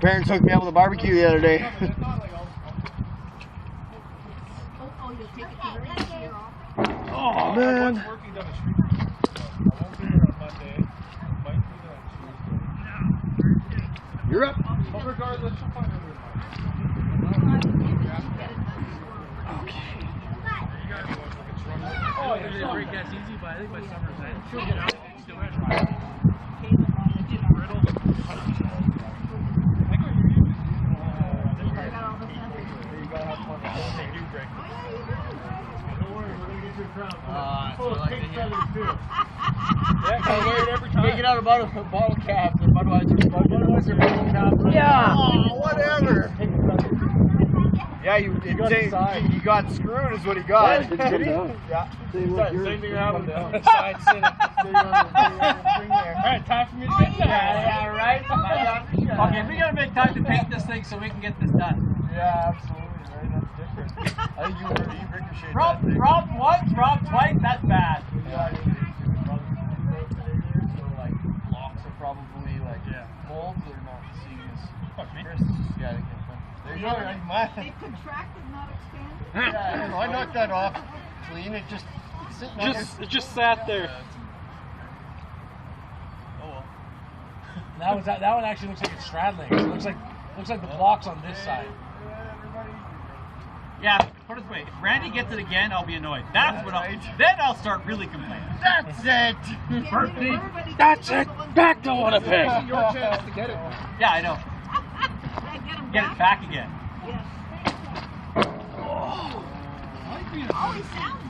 Parents hooked me up with a barbecue the other day. Oh man. You're up. Regardless, she'll find her. Okay. Oh, yeah, break that's easy, but I think by summer's end, she'll get out. Still gonna try. Take it out of bottle caps or Budweiser bottle caps. Yeah. Oh, whatever. Yeah, you got screwed is what he got. Did he? Yeah. Same thing happened down. Side sitting. Alright, time for me to get that. Yeah, right? Okay, we gotta make time to paint this thing so we can get this done. Yeah, absolutely. Right, that's different. I think you ricocheted Drop once, drop twice, that's bad. Yeah, so like blocks are probably like molds or not seeing as yeah, they can. There you go, right? Mine. They contracted, not expanded. Yeah, I knocked that off clean. It just just sat there. Oh That well. one actually looks like it's straddling. It looks like the block's on this side. Yeah, put it this way, if Randy gets it again, I'll be annoyed. That's what then I'll start really complaining. That's it! Bertie, that's it! Back to Winnipeg! Your chance to get it. Yeah, I know. Get it back again. Yes. Oh, he sounds